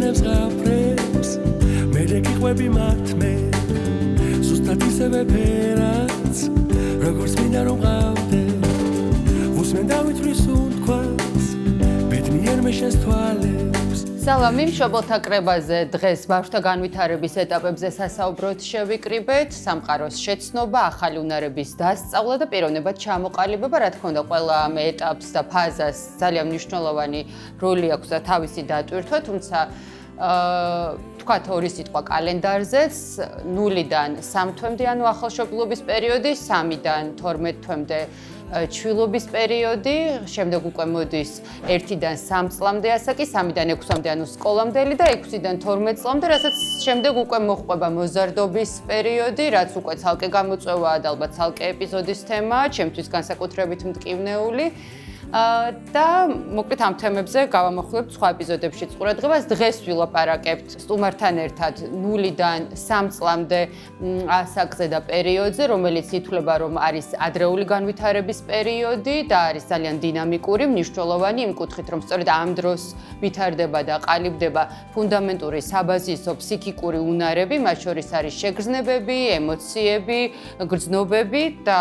იცნობს ღაფრებს მე გიყვები მათ მე ზუსტად ისევე ფერაც როგორც მინდა რომ ყავდე უსმენ დავითვლის უთქვას ბედნიერ მე შენს თვალებს სალამი მშობელთა კრებაზე დღეს ბავშვთა განვითარების ეტაპებზე სასაუბროთ შევიკრიბეთ სამყაროს შეცნობა ახალი უნარების დასწავლა და პიროვნებად ჩამოყალიბება რა თქმა უნდა ყველა ამ ეტაპს და ფაზას ძალიან მნიშვნელოვანი როლი აქვს და თავისი დატვირთვა თუმცა თქვათ ორი სიტყვა კალენდარზეც 0-დან 3 თვემდე ანუ ახალშობილობის პერიოდი 3-დან 12 თვემდე ჩვილობის პერიოდი, შემდეგ უკვე მოდის 1-დან 3 წლამდე ასაკი, 3-დან 6-მდე ანუ სკოლამდელი და 6-დან 12 წლამდე, რასაც შემდეგ უკვე მოჰყვება მოზარდობის პერიოდი, რაც უკვე ცალკე გამოწვევაა და ალბათ ცალკე ეპიზოდის თემაა, ჩემთვის განსაკუთრებით მტკივნეული. და მოკლედ ამ თემებზე გავამოხვილებთ სხვა ეპიზოდებშიც ყურადღებას. დღეს ვილაპარაკებთ სტუმართან ერთად 0-დან 3 წლამდე ასაკზე და პერიოდზე, რომელიც ითვლება რომ არის ადრეული განვითარების პერიოდი და არის ძალიან დინამიკური, მნიშვნელოვანი იმ კუთხით, რომ სწორედ ამ დროს ვითარდება და ყალიბდება ფუნდამენტური საბაზისო ფსიქიკური უნარები, მათ შორის არის შეგრძნებები, ემოციები, გრძნობები და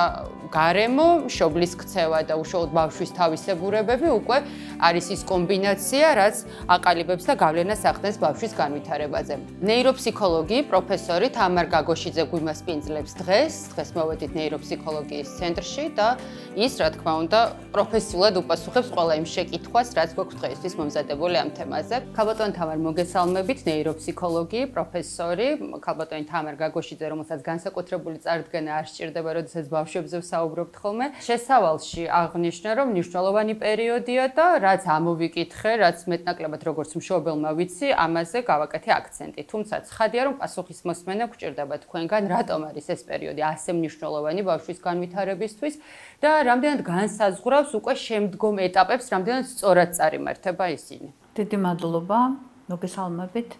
გარემო, მშობლის ქცევა და უშუალოდ ბავშვის თავისებურებები უკვე არის ის კომბინაცია, რაც აყალიბებს და გავლენას ახდენს ბავშვის განვითარებაზე. ნეიროფსიქოლოგი პროფესორი თამარ გაგოშიძე გვიმასპინძლებს დღეს მოვედით ნეიროფსიქოლოგიის ცენტრში და ის, რა თქმა უნდა, პროფესიულად უპასუხებს ყველა იმ შეკითხვას, რაც გვაქვს დღეისთვის მომზადებული ამ თემაზე. ქალბატონი თამარ მოგესალმებით, ნეიროფსიქოლოგი, პროფესორი, ქალბატონი თამარ გაგოშიძე, რომელსაც განსაკუთრებული წარდგენა არ სჭირდება, როდესაც ბავშვებზე საუბრობთ ხოლმე. შესავალში აღნიშნა, რომ მნიშვნელოვანი პერიოდია და რაც ამოვიკითხე, რაც მეტნაკლებად როგორც მშობელმა ვიცი, ამაზე გავაკეთე აქცენტი. თუმცა ცხადია, რომ პასუხის მოსმენა გვჭირდება თქვენგან, რატომ არის ეს პერიოდი ასე მნიშვნელოვანი ბავშვის განვითარებისთვის და რამდენად განსაზღვრავს უკვე შემდგომ ეტაპებს, რამდენად სწორად წარიმართება ისინი. დიდი მადლობა, მოგესალმებით.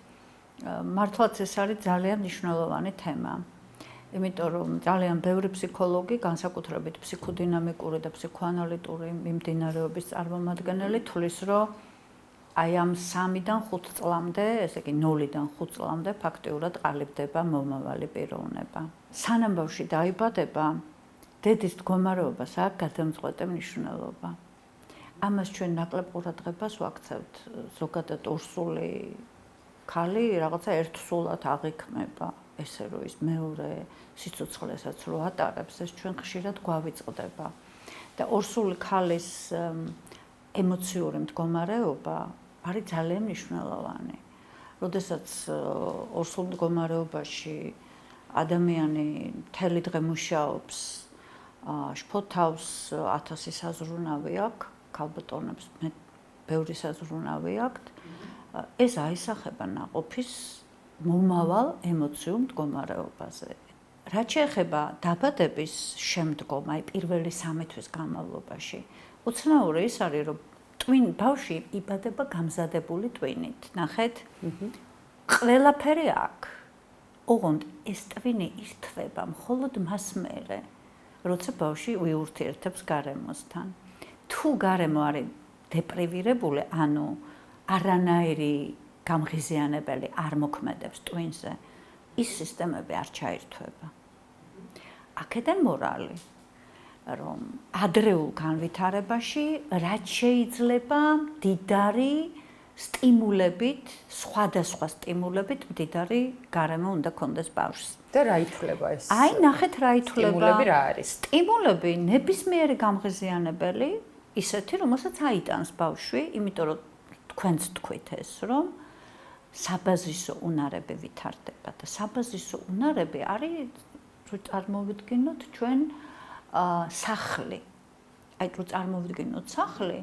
მართლაც ეს არის ძალიან მნიშვნელოვანი თემა. იმიტომ რომ ძალიან ბევრი ფსიქოლოგი, განსაკუთრებით ფსიქოდინამიკური და ფსიქოანალიტური მიმდინარეობის წარმომადგენელი თვლის, რომ აი ამ 3-დან 5 წლამდე, ესე იგი 0-დან 5 წლამდე ფაქტიურად ყალიბდება მომავალი პიროვნება. სანამ ბავშვი დაიბადება, დედის მდგომარეობას აქვს გადამწყვეტი მნიშვნელობა. ამას ჩვენ ნაკლებ ყურადღებას ვაქცევთ. ზოგადად ორსული ქალი რაღაცა ერთსულად აღიქმება. ესე რომ ის მეორე სიცოცხლესაც რო ატარებს, ეს ჩვენ ხშირად გვავიწყდება. და ორსული ქალის ემოციური მდგომარეობა არის ძალიან მნიშვნელოვანი. როდესაც ორსულ მდგომარეობაში ადამიანი მთელი დღე მუშაობს, შფოთავს, 1000 საზრუნავი აქვს, ქალბატონებს ბევრი საზრუნავი აქვთ. ეს აისახება ნაყოფის მომავალ ემოციურ მდგომარეობაზე. რაც შეეხება დაბადების შემდგომ, აი პირველი 3 თვის განმავლობაში, უცნაური ის არის, რომ ბავშვი იბადება გამზადებული ტვინით. ნახეთ? ყველაფერი აქვს. ოღონდ ეს ტვინი ირთვება მხოლოდ მას მერე, როცა ბავშვი უურთიერთებს გარემოსთან. თუ გარემო არის დეპრივირებული, ანუ არანაირი გამღიზიანებელი არ მოქმედებს ტვინზე, ის სისტემები არ ჩაირთვება. აქედან მორალი, რომ ადრეულ განვითარებაში რაც შეიძლება მდიდარი სტიმულებით, სხვადასხვა სტიმულებით მდიდარი გარემო უნდა კონდეს ბავშვს. და რა ითვლება ეს? აი, ნახეთ რა ითვლება. სტიმულები რა არის? სტიმულები ნებისმიერი გამღიზიანებელი, ისეთი, რომელსაც აიტანს ბავშვი, იმიტომ რომ თქვენც თქვით ეს, რომ საბაზისო უნარები ვითარდება და საბაზისო უნარები არის, რო წარმოვიდგინოთ ჩვენ სახლი. აი, რო წარმოვიდგინოთ სახლი,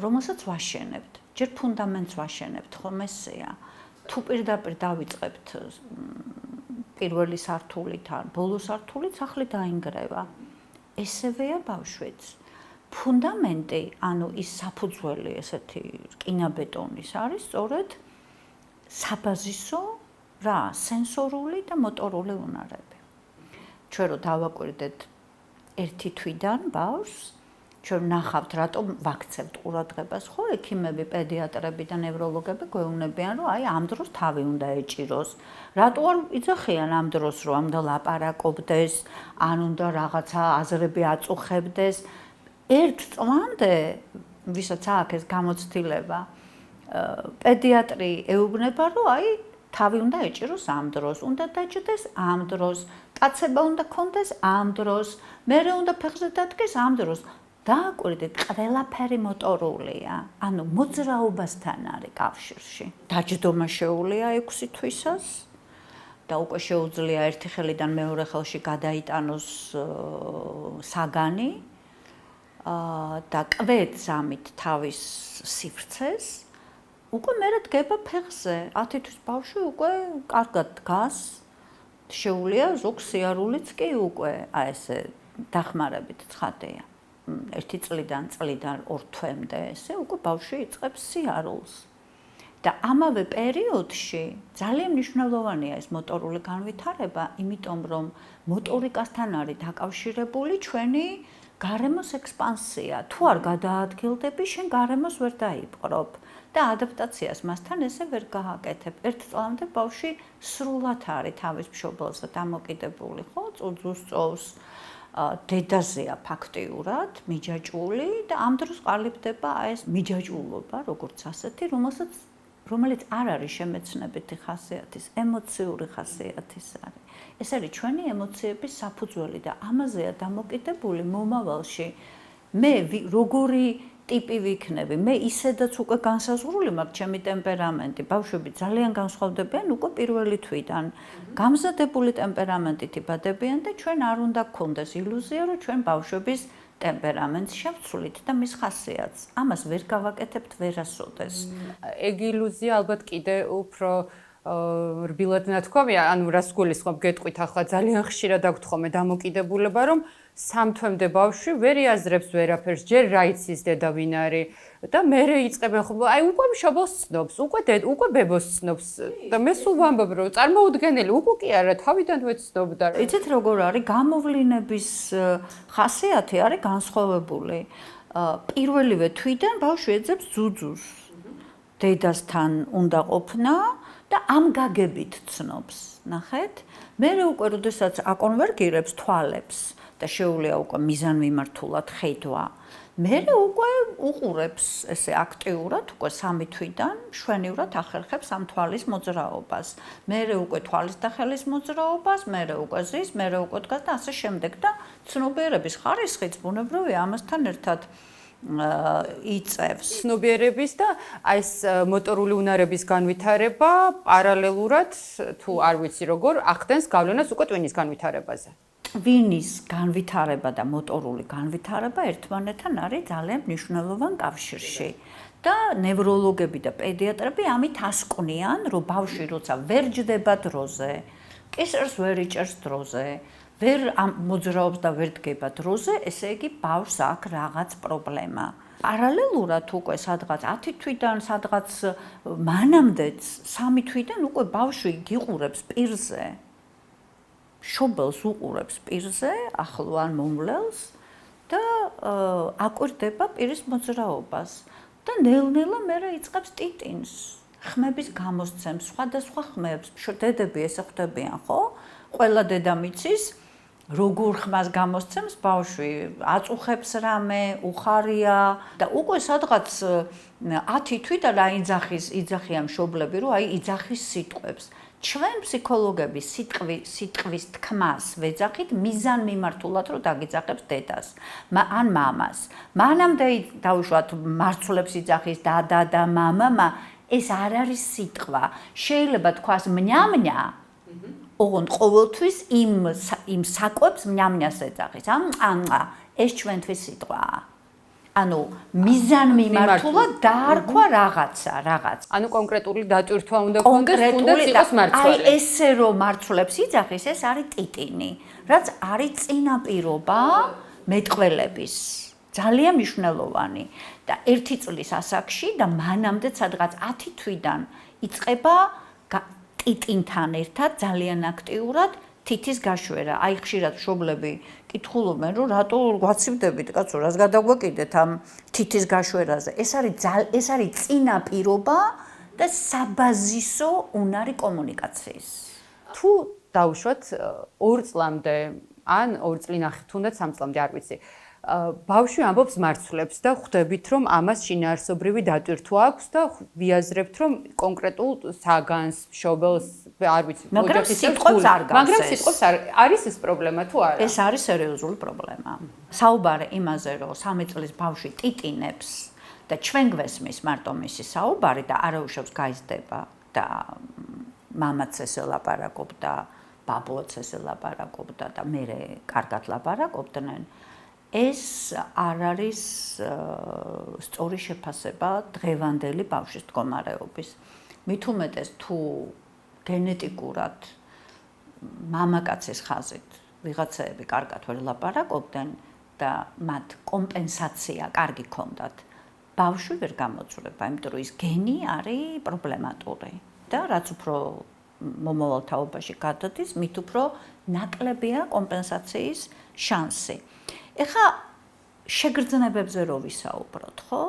რომელსაც ვაშენებთ. ჯერ ფუნდამენტს ვაშენებთ, ხომ ესეა. თუ პირდაპირ დავიწყებთ პირველი სართულით ან ბოლო სართულით, სახლი დაინგრევა. ესევეა ბავშვიც. ფუნდამენტი, ანუ ის საფუძველი, ესეთი რკინაბეტონის არის, სწორედ საბაზისო რა, სენსორული და მოტორული უნარები. ჩვენ რო დავაკვირდეთ 1 თვიდან ბავშვს, ჩვენ ნახავთ, რატომ ვაქცევთ ყურადღებას, ხო, ექიმები, პედიატრები და ნევროლოგები გვეუბნებიან, რომ აი ამ დროს თავი უნდა ეჭიროს. რატო არ იძახიან ამ დროს, რომ უნდა ლაპარაკობდეს, ან უნდა რაღაცა აზრები აწუხებდეს. ერთ წლამდე, ვისაც აქვს ეს გამოცდილება, პედიატრი ეუბნება, რომ აი თავი უნდა ეჭიროს ამ დროს, უნდა დაჭდეს ამ დროს, კაცება უნდა კონდეს ამ დროს, მერე უნდა ფეხზე დადგეს ამ დროს. დააკვირდით, ყველაფერი მოტორულია, ანუ მოძრაობასთან არის კავშირში. დაჯდომა შეუულია 6 თვისას და უკვე შეუძლია ერთი ხელიდან მეორე ხელში გადაიტანოს საგანი და კვეთს ამით თავის სივრცეს. უკვე მერე დგება ფეხზე, 10 თვის ბავშვი უკვე კარგად დგას, შეუულია ზოგ სიარულიც კი უკვე ესე დახმარებით ცხადია. 1 წლიდან 2 თვემდე ესე უკვე ბავშვი იწყებს სიარულს. და ამავე პერიოდში ძალიან მნიშვნელოვანია ეს მოტორული განვითარება, იმიტომ რომ მოტორიკასთან არის დაკავშირებული ჩვენი გარემოს ექსპანსია. თუ არ გადაადგილდები, შენ გარემოს ვერ დაიპყრობ და ადაპტაციას მასთან ესე ვერ გააკეთებ. ერთ წლამდე ბავშვი სრულად არის თავის მშობელზე დამოკიდებული, ხო? წუძუს წოვს, დედაზეა ფაქტიურად, მიჯაჭვული და ამ დროს ყალიბდება ეს მიჯაჭვულობა, როგორც ასეთი, რომელიც არ არის შემეცნებითი ხასიათის, ემოციური ხასიათის არის. ეს არის ჩვენი ემოციების საფუძველი და ამაზეა დამოკიდებული მომავალში მე როგორი ტიპი ვიქნები, მე ისედაც უკვე განსაზღვრული მაქვს ჩემი ტემპერამენტი, ბავშვები ძალიან განსხვავდებიან უკვე პირველი თვიდან. გამზადებული ტემპერამენტით იბადებიან და ჩვენ არ უნდა გქონდეს ილუზია, რომ ჩვენ ბავშვების ტემპერამენტს შევცვლით და მის ხასიათს. ამას ვერ გავაკეთებთ ვერასოდეს. ეგ ილუზია ალბათ კიდე უფრო რბილად ნათქვამია, ანუ რას გულისხმობ, გეტყვით ახლა ძალიან ხშირად აქვთ ხოლმე დამოკიდებულება, რომ 3 თვემდე ბავშვი ვერ იაზრებს ვერაფერს, ჯერ რა იცის დედა ვინ არის და მერე იწყებენ ხოლმე, აი უკვე მშობელს ცნობს, უკვე ბებოს ცნობს და მე სულ ვამბობ, რომ წარმოუდგენელი, უკვე კი არა, თავიდანვე ცნობდა. იცით როგორ არის გამოვლინების ხასიათი არის განსხვავებული. პირველივე თვიდან ბავშვი ეძებს ძუძუს. დედასთან უნდა ყოფნა და ამ გაგებით ცნობს. ნახეთ? მერე უკვე როდესაც აკონვერგირებს თვალებს და შეუძლია უკვე მიზანმიმართულად ხედვა. მერე უკვე უყურებს ესე აქტიურად უკვე 3 თვიდან შვენივრად ახერხებს ამ თვალის მოძრაობას. მერე უკვე თვალის და ხელის მოძრაობას, მერე უკვე ზის, მერე უკვე დგას და ასე შემდეგ და ცნობიერების ხარისხიც ბუნებრივია ამასთან ერთად იწევს. ცნობიერების და აი ეს მოტორული უნარების განვითარება პარალელურად თუ არ ვიცი როგორ ახდენს გავლენას უკვე ტვინის განვითარებაზე. ტვინის განვითარება და მოტორული განვითარება ერთმანეთთან არის ძალიან მნიშვნელოვან კავშირში. და ნევროლოგები და პედიატრები ამით ასკვნიან, რომ ბავშვი როცა ვერ ჯდება დროზე, კისერს ვერ იჭერს დროზე, ვერ მოძრაობს და ვერ დგება დროზე, ესე იგი ბავშვს აქვს რაღაც პრობლემა. პარალელურად უკვე სადღაც 10 თვიდან, სადღაც მანამდეც 3 თვიდან უკვე ბავშვი გიყურებს პირზე. მშობელს უყურებს პირზე, ახლო ან მომვლელს და აკვირდება პირის მოძრაობას და ნელ-ნელა მერე იწყებს ტიტინს. ხმების გამოსცემს, სხვადასხვა ხმებს, დედები ესე ხვდებიან, ხო? ყველა დედამ იცის როგორ ხმას გამოსცემს ბავშვი, აწუხებს რამე, უხარია და უკვე სადღაც 10 თვიდან რა იძახიან მშობლები, რომ აი იძახის სიტყვებს. ჩვენ ფსიქოლოგები სიტყვის თქმას ვეძახით მიზანმიმართულად, რომ დაგიძახებს დედას ან მამას. მანამდე დაუშვათ მარცვლებს იძახის დადა და მამა, ეს არ არის სიტყვა. შეიძლება თქვას მნյამნია, ოღონდ ყოველთვის იმ საკვებს მნյამნიას ეძახის. ეს ჩვენთვის სიტყვაა. ანუ მიზანმიმართულად დაარქვა რაღაც. ანუ კონკრეტული დატვირთვა უნდა გქონდეს, უნდა იყოს მარცვლები. აი ესე რომ მარცვლებს იძახის, ეს არის ტიტინი, რაც არის წინაპირობა მეტყველების. ძალიან მნიშვნელოვანი და 1 წლის ასაკში და მანამდე სადღაც 10 თვიდან იწყება ტიტინთან ერთად ძალიან აქტიურად თითის გაშვერა. აი ხშირად მშობლები კითხულობენ, რომ რატო გვაცივდებით, კაცო, რას გადაგვაკიდეთ ამ თითის გაშვერაზე. ეს არის წინა პირობა და საბაზისო უნარი კომუნიკაციის. თუ დავუშვათ 2 წლამდე ან 2 წლინახე თუნდაც 3 წლამდე არ ვიცი. ბავშვი ამბობს მარცვლებს და ხვდებით რომ ამას შინაარსობრივი დატვირთვა აქვს და ვიაზრებთ რომ კონკრეტულ საგანს, მშობელს, არ ვიცი, მაგრამ სიტყვებს არ გავს. მაგრამ სიტყვებს არის ეს პრობლემა თუ არა? ეს არის სერიოზული პრობლემა. საუბარი იმაზე რომ 3 წლის ბავშვი ტიტინებს და ჩვენ გვესმის მარტო მისი საუბარი და არაუშავს გაიზრდება და მამაც ესე ლაპარაკობდა, ბაბუაც ესე ლაპარაკობდა და მე კარგად ლაპარაკობდნენ. ეს არ არის სწორი შეფასება დღევანდელი ბავშვის მდგომარეობის. მით უმეტეს თუ გენეტიკურად მამაკაცის ხაზით ვიღაცები კარგად ვერ ლაპარაკობდნენ და მათ კომპენსაცია კარგი ჰქონდათ, ბავშვი ვერ გამოძვრება, იმიტომ რომ ის გენი არის პრობლემატური და რაც უფრო მომავალ თაობაში გადადის, მით უფრო ნაკლებია კომპენსაციის შანსი. ეხლა შეგრძნებებზე რო ვისაუბროთ, ხო?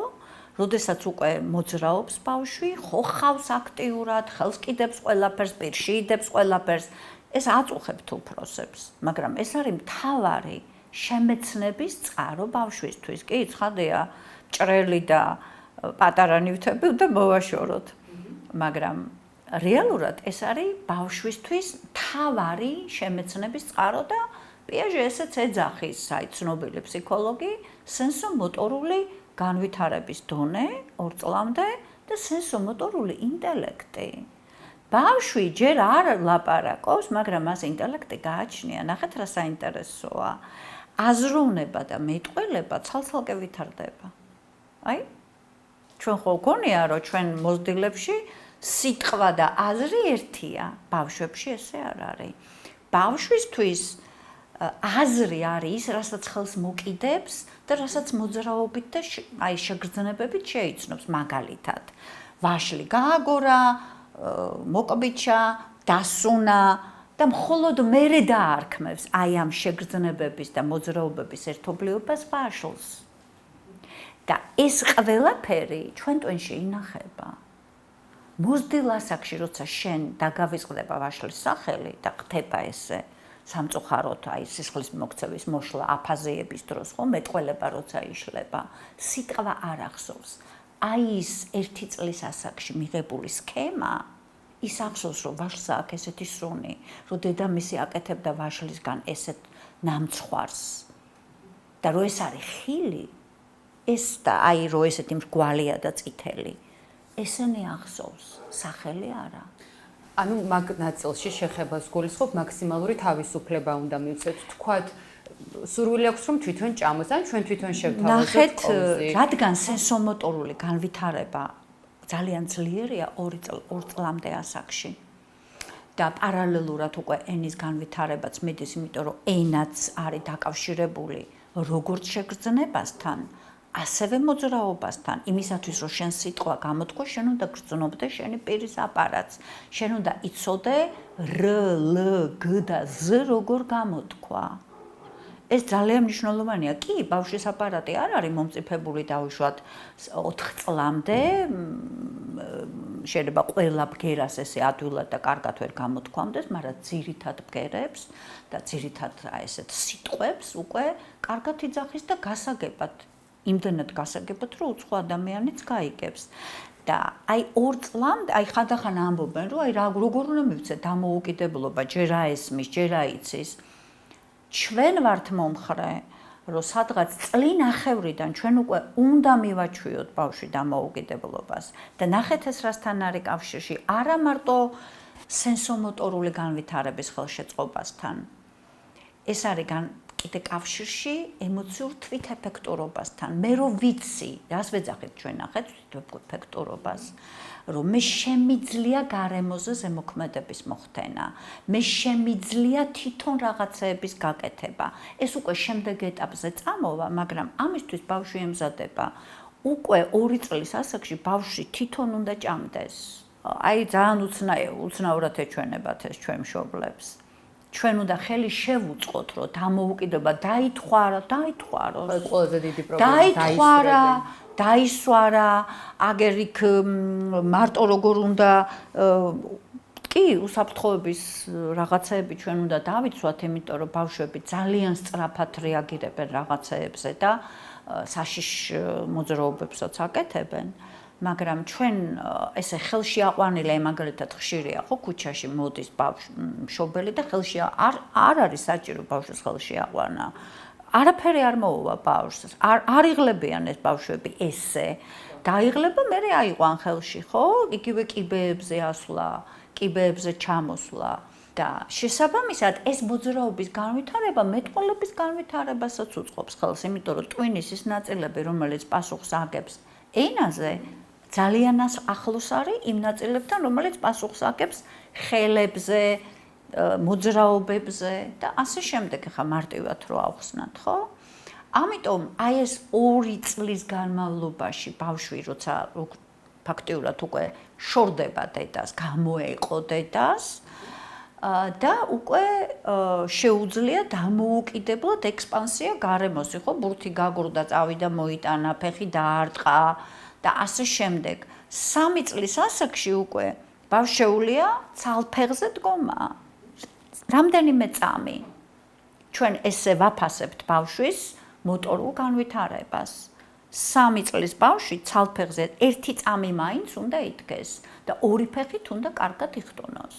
როდესაც უკვე მოძრაობს ბავშვი, ხო ხავს აქტიურად, ხელს კიდებს ყველაფერს, პირში იდებს ყველაფერს, ეს აწუხებთ უფროსებს, მაგრამ ეს არის მთავარი შემეცნების წყარო ბავშვისთვის. კი, ცხადია, ჭრელი და პატარა ნივთები უნდა მოვაშოროთ. მაგრამ რეალურად ეს არის ბავშვისთვის მთავარი შემეცნების წყარო და პიაჟე ესეც ეძახის, აი ცნობილი ფსიქოლოგი, სენსომოტორული განვითარების დონე 2 წლამდე და სენსომოტორული ინტელექტი. ბავშვი ჯერ არ ლაპარაკობს, მაგრამ მას ინტელექტი გააჩნია. ნახეთ რა საინტერესოა. აზროვნება და მეტყველება ცალ-ცალკე ვითარდება. აი, ჩვენ ხო გქონია, რომ ჩვენ მოზრდილებში სიტყვა და აზრი ერთია, ბავშვებში ესე არ არის. ბავშვისთვის აზრი არის, რასაც ხელს მოკიდებს და რასაც მოძრაობით და აი შეგრძნებებით შეიცნობს მაგალითად. ვაშლი გააგორა, მოკბიჩა, დასუნა და მხოლოდ მერე დაარქმევს აი ამ შეგრძნებების და მოძრაობების ერთობლიობას ვაშლს. და ეს ყველაფერი ჩვენ ტვინში ინახება. მოზრდილ ასაკში, როცა შენ დაგავიწყდება ვაშლის სახელი და ხდება ესე სამწუხაროდ აი სისხლის მოქცევის მოშლა აფაზიების დროს ხო მეტყველება როცა იშლება, სიტყვა არ ახსოვს. აი ის 1 წლის ასაკში მიღებული სქემა ის ახსოვს რომ ვაშლს აქვს ესეთი სუნი, რომ დედამისი აკეთებდა ვაშლისგან ესეთ ნამცხვარს. და რო ეს არის ხილი, ეს და აი რო ესეთი მრგვალია და წითელი, ესენი ახსოვს, სახელი არა. ანუ მაგ ნაწილში შეხებას გულისხმობ მაქსიმალური თავისუფლება უნდა მივცეთ. თქვათ, სურვილი აქვს რომ თვითონ ჭამოს, ან ჩვენ თვითონ შევთავაზოთ ნახეთ, ყოველზე. რადგან სენსომოტორული განვითარება ძალიან ძლიერია 2 წლამდე ასაკში. და პარალელურად უკვე ენის განვითარებაც მიდის, იმიტომ რომ ენაც არის დაკავშირებული როგორც შეგრძნებასთან, ასევე მოძრაობასთან. იმისათვის რომ შენ სიტყვა გამოთქვა, შენ უნდა გრძნობდე შენი პირის აპარატს. შენ უნდა იცოდე რ, ლ, გ და ზ როგორ გამოთქვა. ეს ძალიან მნიშვნელოვანია. კი, ბავშვის აპარატი არ არის მომწიფებული დავუშვათ 4 წლამდე. შეიძლება ყველა ბგერას ესე ადვილად და კარგად ვერ გამოთქვამდეს, მაგრამ ძირითად ბგერებს და ძირითად ესეთ სიტყვებს უკვე კარგად იძახის და გასაგებად, იმდენად გასაგებად, რომ უცხო ადამიანიც გაიგებს. და აი 2 წლამდე, აი ხანდახან ამბობენ, რომ აი როგორ უნდა მივცე დამოუკიდებლობა, ჯერ აესმის, ჯერ აიცის. ჩვენ ვართ მომხრე, რომ სადღაც წლინახევრიდან ჩვენ უკვე უნდა მივაჩვიოთ ბავშვი დამოუკიდებლობას და ნახეთ ეს რასთან არის კავშირში, არა მარტო სენსომოტორული განვითარების ხელშეწყობასთან. ეს არის კიდე კავშირში ემოციურ თვითეფექტურობასთან. მე რო ვიცი, რას ვეძახით ჩვენ ნახეთ თვითეფექტურობას, რომ მე შემიძლია გარემოზე ზემოქმედების მოხდენა, მე შემიძლია თვითონ რაღაცეების გაკეთება. ეს უკვე შემდეგ ეტაპზე წამოვა, მაგრამ ამისთვის ბავშვი ემზადება. უკვე 2 წლის ასაკში ბავშვი თვითონ უნდა ჭამდეს. აი ძალიან უცნაურად ეჩვენებათ ეს ჩვენ მშობლებს. ჩვენ უნდა ხელი შევუწყოთ, რომ დამოუკიდებლობა დაითხვაროს. ყველაზე დიდი პრობლემა დაისვარა, აგერ იქ მარტო როგორ უნდა კი, უსაფრთხოების რაღაცეები ჩვენ უნდა დავიცვათ, იმიტომ რომ ბავშვები ძალიან სწრაფად რეაგირებენ რაღაცეებზე და საშიშ მოძრაობებსაც აკეთებენ. მაგრამ ჩვენ ესე ხელში აყვანილი მაგალითად ხშირია ხო ქუჩაში მოდის მშობელი და ხელში არ არის საჭირო ბავშვს ხელში აყვანა. არაფერი არ მოუვა ბავშვს. არ იღლებიან ეს ბავშვები ესე. დაიღლება მე აიყვან ხელში ხო? იგივე კიბეებზე ასვლა, კიბეებზე ჩამოსვლა და შესაბამისად ეს მოძრაობის განვითარება მეტყველების განვითარებასაც უწყობს ხელს, იმიტომ რომ ტვინის ის ნაწილები, რომელიც პასუხს აგებს ენაზე, ძალიან ახლოს არის იმ ნაწილებთან, რომელიც პასუხს აგებს ხელებზე, მოძრაობებზე და ასე შემდეგ, ხა მარტივად რო ავხსნათ, ხო? ამიტომ აი ეს 2 წლის განმავლობაში ბავშვი როცა ფაქტიურად უკვე შორდება დედას, გამოეყო დედას და უკვე შეუძლია დამოუკიდებლად ექსპანსია გარემოსი, ხო? ბურთი გაგურდა, წავიდა, მოიტანა, ფეხი დაარტყა და ასე შემდეგ. 3 წლის ასაკში უკვე ბავშვეულია ცალფეხზე დგომა. რამდენიმე წამი ჩვენ ესე ვაფასებთ ბავშვის მოტორულ განვითარებას. 3 წლის ბავშვი ცალფეხზე 1 წამი მაინც უნდა იდგეს და 2 ფეხით უნდა კარგად იხტუნოს.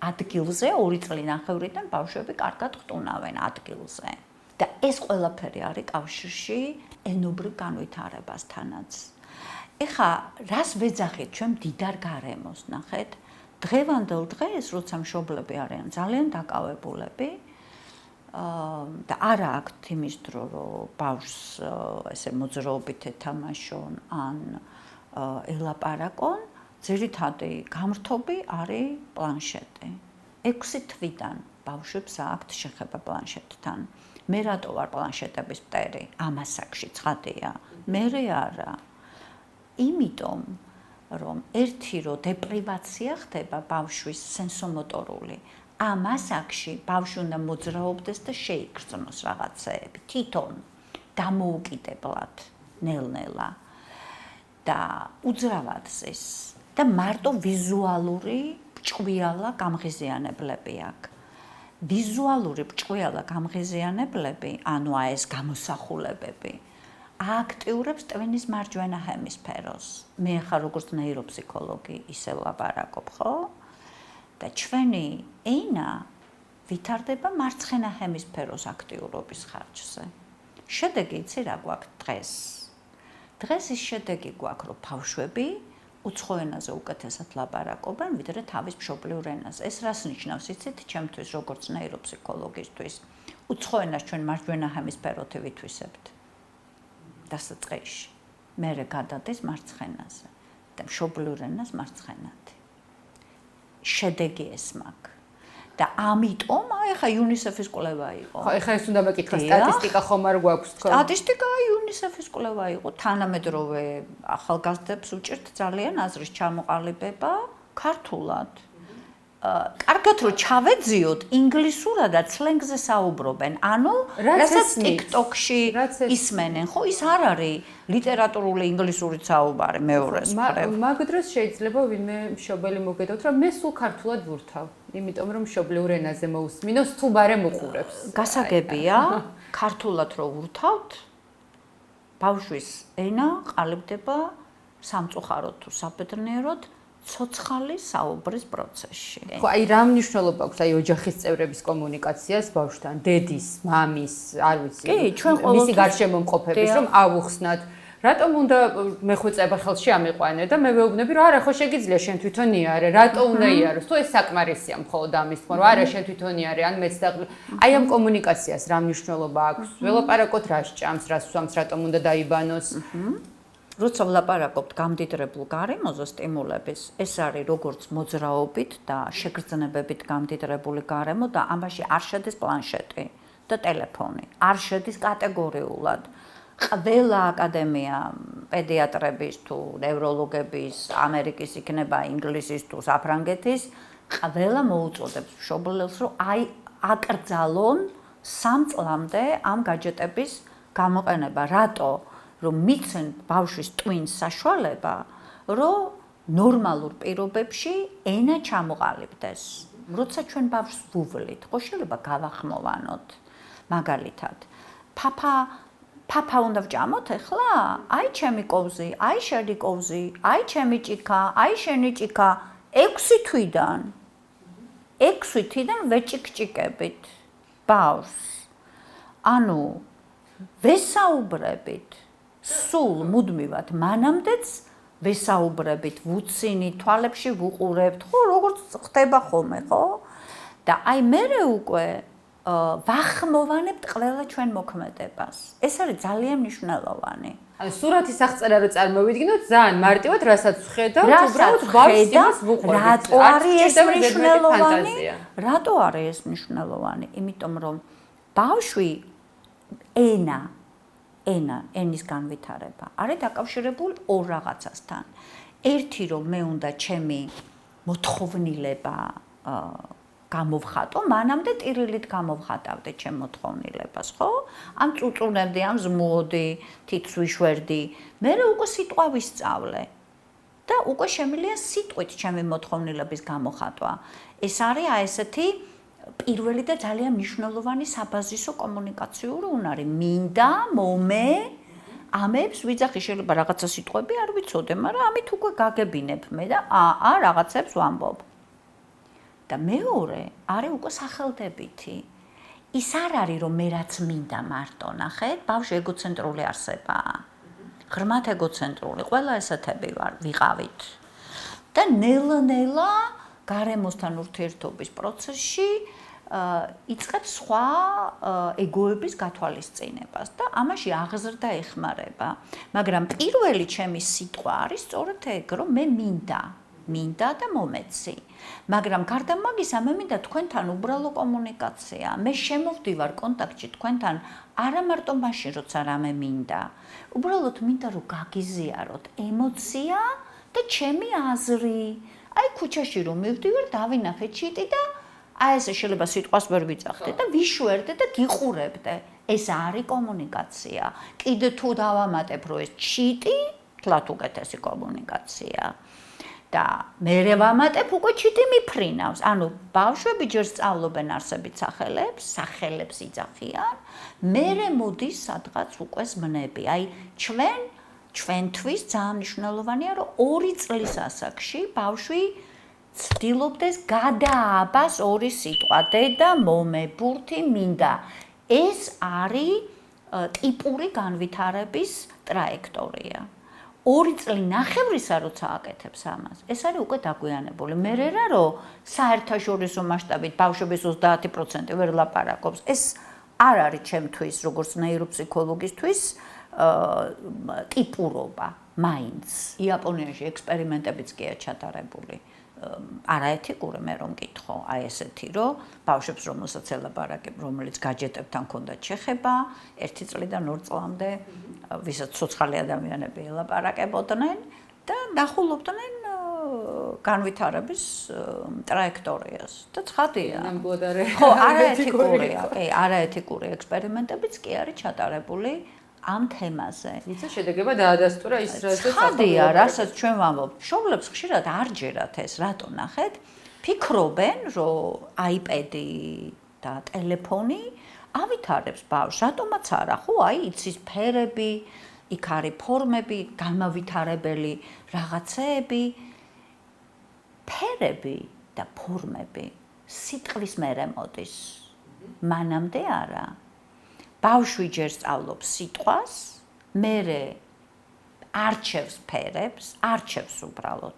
ადგილზე 2 წლინახევრიდან ბავშვები კარგად ხტუნავენ ადგილზე. და ეს ყველაფერი არის კავშირში ენობრივ განვითარებასთანაც. ეხა რას ვეძახით ჩვენ მდიდარ გარემოს, ნახეთ? დღევანდელ დღეს, როცა მშობლები არიან ძალიან დაკავებულები და არა აქვთ იმის დრო, რომ ბავშვს ესე მოძრაობით ეთამაშონ ან ელაპარაკონ, ძირითადი გამრთობი არის პლანშეტი. 6 თვიდან ბავშვებს აქვთ შეხება პლანშეტთან. მე რატო ვარ პლანშეტების მტერი? ამ ასაკში ცხადია. მე არა. იმიტომ რომ ერთი რო დეპრივაცია ხდება ბავშვის სენსომოტორული. ამ ასაკში ბავშვი უნდა მოძრაობდეს და შეიგრძნოს რაღაცეები თვითონ დამოუკიდებლად ნელ-ნელა და უძრავად ზის და მარტო ვიზუალური ჭკვიალა გამღიზიანებლები აქვს. ვიზუალური ჭკვიალა გამღიზიანებლები, ანუ ეს გამოსახულებები აქტიურებს ტვინის მარჯვენა ჰემისფეროს. მე ხარ როგორც ნეიროფსიქოლოგი ისე ვლაპარაკობ, ხო? და ჩვენი ენა ვითარდება მარცხენა ჰემისფეროს აქტიურობის ხარჯზე. შედეგი იცი რა გვაქვს დღეს? დღეს ის შედეგი გვაქვს, რომ ბავშვები უცხო ენაზე უკეთესად ლაპარაკობენ, ვიდრე თავის მშობლიურ ენაზე. ეს რას ნიშნავს, იცით, ჩემთვის როგორც ნეიროფსიქოლოგისთვის? უცხო ენას ჩვენ მარჯვენა ჰემისფეროთი ვითვისებთ. დასაწყისში. მერე გადადის მარცხენაზე და მშობლიურ ენას მარცხენათი. შედეგი ეს მაქვს. და ამიტომ აი ხა იუნისეფის კვლევა იყო. ხო, ეხლა ეს უნდა მეკითხა, სტატისტიკა ხომ არ გვაქვს თქო? სტატისტიკა იუნისეფის კვლევა იყო. თანამედროვე ახალგაზრდებს უჭირთ ძალიან აზრის ჩამოყალიბება ქართულად. კარგად რომ ჩავეძიოთ, ინგლისურადაც სლენგზე საუბრობენ. ანუ რასაც TikTok-ში ისმენენ, ხო, ის არ არის ლიტერატურული ინგლისურით საუბარი მეორეს მხრივ. მაგ დროს შეიძლება ვინმე მშობელი მოგედოთ, რომ მე სულ ქართულად ვურთავ, იმიტომ რომ მშობლიურ ენაზე მოусმინოს, თუ ბარემ უყურებს. გასაგებია, ქართულად რო ვურთავთ, ბავშვის ენა ყალიბდება სამწუხაროდ თუ საბედნიეროდ ცოცხალი საუბრის პროცესში. ხო, აი რა მნიშვნელობა აქვს აი ოჯახის წევრების კომუნიკაციას ბავშვთან, დედის, მამის, არ ვიცი. კი, ჩვენ ყოველთვის მისი გარშემომყოფების რომ ავუხსნათ. რატომ უნდა მეხვეწება ხელში ამიყვანე და მე ვეუბნები რომ არა, ხო შეგიძლია შენ თვითონ იარე, რატო უნდა იაროს? თუ ეს საკმარისია მხოლოდ ამის თქმა, რომ არა შენ თვითონ იარე, ან მეც დაღლი. აი ამ კომუნიკაციას რა მნიშვნელობა აქვს? ველაპარაკოთ რა სჭამს, რა სვამს, რატომ უნდა დაიბანოს? როცა ვლაპარაკობთ გამდიდრებულ გარემოზე სტიმულების, ეს არის როგორც მოძრაობით და შეგრძნებებით გამდიდრებული გარემო და ამაში არ შედის პლანშეტი და ტელეფონი. არ შედის კატეგორიულად. ყველა აკადემია პედიატრების თუ ნევროლოგების, ამერიკის იქნება, ინგლისის თუ საფრანგეთის, ყველა მოუწოდებს მშობლებს, რომ აი აკრძალონ 3 წლამდე ამ გაჯეტების გამოყენება. რატო? რომ მიცენ ბავშვის ტვინს საშუალება, რომ ნორმალურ პირობებში ენა ჩამოყალიბდეს. როცა ჩვენ ბავშვს ვუვლით, ხო შეიძლება გავახმოვანოთ. მაგალითად, ფაფა უნდა ვჭამოთ ახლა? აი ჩემი კოვზი, აი შენი კოვზი, აი ჩემი ჭიქა, აი შენი ჭიქა 6 თვიდან. 6 თვიდან ვეჭიქჭიკებით ბავშვს. ანუ ვესაუბრებით სულ მუდმივად მანამდეც ვესაუბრებით, ვუცინით, თვალებში ვუყურებთ, ხო, როგორც ხდება ხოლმე, ხო? და აი მერე უკვე ვახმოვანებთ ყველა ჩვენ მოქმედებას. ეს არის ძალიან მნიშვნელოვანი. ანუ სურათის აღწერა რო წარმოვიდგინოთ, ძალიან მარტივად რასაც ვხედავთ, უბრალოდ ბავშვს იმას ვუყურებთ. რატო არის ეს მნიშვნელოვანი? რატო არის ეს მნიშვნელოვანი? იმიტომ რომ ბავშვი ენის განვითარება არის დაკავშირებული ორ რაღაცასთან. ერთი რომ მე უნდა ჩემი მოთხოვნილება გამოვხატო, მანამდე ტირილით გამოვხატავდე ჩემ მოთხოვნილებას, ხო? ამ წუწუნებდი, ამ ზმუოდი, თითს ვიშვერდი, მე უკვე სიტყვა ვისწავლე. და უკვე შემიძლია სიტყვით ჩემი მოთხოვნილების გამოხატვა. ეს არის აი ესეთი პირველი და ძალიან მნიშვნელოვანი საბაზისო კომუნიკაციური უნარი. მინდა, მომე, ამებს ვიძახი, შეიძლება რაღაცა სიტყვები არ ვიცოდე, მაგრამ ამით უკვე გაგებინებ მე და რაღაცებს ვამბობ. და მეორე არის უკვე სახელდებითი. ის არ არის რომ მე რაც მინდა მარტო, ნახეთ, ბავშვი ეგოცენტრული არსებაა. ღრმად ეგოცენტრული, ყველა ესეთები ვიყავით. და ნელა-ნელა გარემოსთან ურთიერთობის პროცესში იწყებს სხვა ეგოების გათვალისწინებას და ამაში აღზრდა ეხმარება. მაგრამ პირველი ჩემი სიტყვა არის სწორედ ეგ, რომ მე მინდა და მომეცი. მაგრამ გარდა მაგისა, მე მინდა თქვენთან უბრალო კომუნიკაცია. მე შემოვდივარ კონტაქტში თქვენთან არა მარტო მაშინ, როცა რამე მინდა. უბრალოდ მინდა რომ გაგიზიაროთ ემოცია და ჩემი აზრი. აი ქუჩაში რომ მივდივარ, დავინახე ჩიტი და აი ესე შეიძლება სიტყვას ვერ ვიძახდე და ვიშვერდე და გიყურებდე. ეს არის კომუნიკაცია. კიდე თუ დავამატებ რომ ეს ჩიტი, თლათ უკეთესი კომუნიკაცია. და მერე ვამატებ უკვე ჩიტი მიფრინავს. ანუ ბავშვები ჯერ სწავლობენ არსებით სახელებს იძახიან, მერე მოდის სადღაც უკვე ზმნები. აი ჩვენთვის ძალიან მნიშვნელოვანია რომ 2 წლის ასაკში ბავშვი ცდილობდეს გადააბას 2 სიტყვა: დედა, მომე, ბურთი, მინდა. ეს არის ტიპური განვითარების ტრაექტორია. 2 წელი ნახევრისა როცა აკეთებს ამას, ეს არის უკვე დაგვიანებული. მე რა რომ საერთაშორისო მასშტაბით ბავშვების 30% ვერ ლაპარაკობს. ეს არ არის ჩემთვის, როგორც ნეიროფსიქოლოგისთვის, ტიპურობა, მაინც. იაპონიაში ექსპერიმენტებიც კია ჩატარებული. არაეთიკური მე რომ მკითხო, აი ესეთი რომ ბავშვებს რომელსაც ელაპარაკებ, რომელიც გაჯეტებთან ჰქონდათ შეხება, 1 წლიდან 2 წლამდე ვისაც ცოცხალი ადამიანები ელაპარაკებოდნენ და ნახულობდნენ განვითარების ტრაექტორიას. და ცხადია. ნამდვილად ხო, არაეთიკურია. არაეთიკური ექსპერიმენტებიც კი არის ჩატარებული ამ თემაზე. იცი შედეგება დაადასტურა ის რასაც ხადია, რასაც ჩვენ ვამბობთ. მშობლებს ხშირად არ ჯერათ ეს, რატო ნახეთ? ფიქრობენ, რომ iPad-ი და ტელეფონი ავითარებს ბავშვს, რატომაც არა, ხო, აი იცის ფერები, იქ არის ფორმები, განმავითარებელი რაღაცეები. ფერები და ფორმები სიტყვის მერე მოდის. მანამდე არა. ბავშვი ჯერ სწავლობს სიტყვას, მერე არჩევს ფერებს, არჩევს უბრალოდ.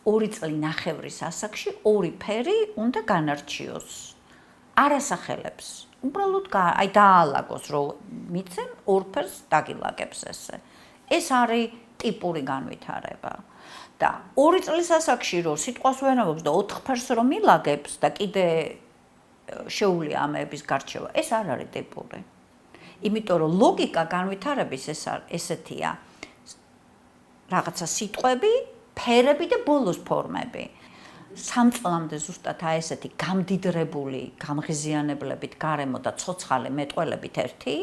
2 წელი ნახევრის ასაკში 2 ფერი უნდა განარჩიოს. არასახელებს. უბრალოდ აი დაალაგოს, რომ მიცემ 2 ფერს დაგილაგებს ესე. ეს არის ტიპური განვითარება. და 2 წლის ასაკში რომ სიტყვას ვერ ამბობს და 4 ფერს რომ მილაგებს და კიდე შეუძლია ამების გარჩევა, ეს არ არის ტიპური. იმიტომ რომ ლოგიკა განვითარების ესეთია. რაღაცა სიტყვები, ფერები და ბოლოს ფორმები. სამწლამდე ზუსტად აი ესეთი გამდიდრებული გამღიზიანებლებით გარემო და ცოცხალი მეტყველებით ერთი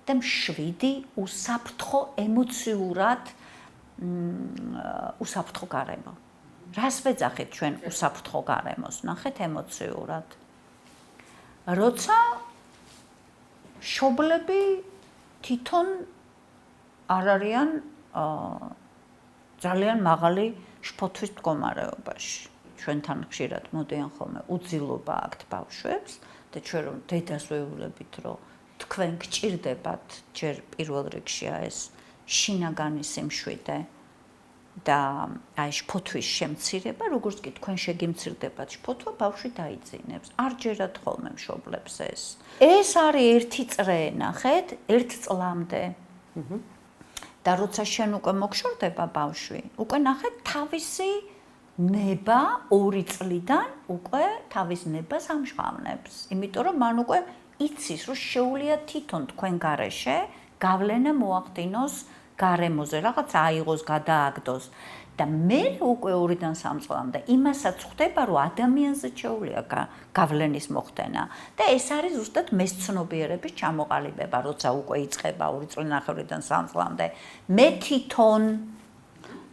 და 7 უსაფრთხო ემოციურად უსაფრთხო გარემო. რას ვეძახით ჩვენ უსაფრთხო გარემოს? ნახეთ ემოციურად. როცა მშობლები თვითონ არ არიან ძალიან მაღალი შფოთვის მდგომარეობაში. ჩვენთან ხშირად მოდიან ხოლმე უძილობა აქვთ ბავშვებს და ჩვენ რომ დედას ვეუბნებით, რომ თქვენ გჭირდებათ ჯერ პირველ რიგში ეს შინაგანი სიმშვიდე და აი შფოთვის შემცირება, როგორც კი თქვენ შეგიმცირდებათ შფოთვა, ბავშვი დაიძინებს. არ ჯერათ ხოლმე მშობლებს ეს. ეს არის ერთი წრე, ნახეთ, 1 წლამდე. და როცა შენ უკვე მოგშორდება ბავშვი, უკვე ნახეთ თავისი ნება 2 წლიდან უკვე თავის ნებას ამჟღავნებს. იმიტომ რომ მან უკვე იცის, რომ შეუძლია თვითონ თქვენ გარეშე გავლენა მოახდინოს გარემოზე, რაღაც აიღოს, გადააგდოს და მე უკვე 2-დან 3 წლამდე იმასაც ხვდება, რომ ადამიანზე შეუძლია გავლენის მოხდენა და ეს არის ზუსტად მესცნობიერების ჩამოყალიბება, როცა უკვე იწყება 2 წლინახევრიდან 3 წლამდე. მე თვითონ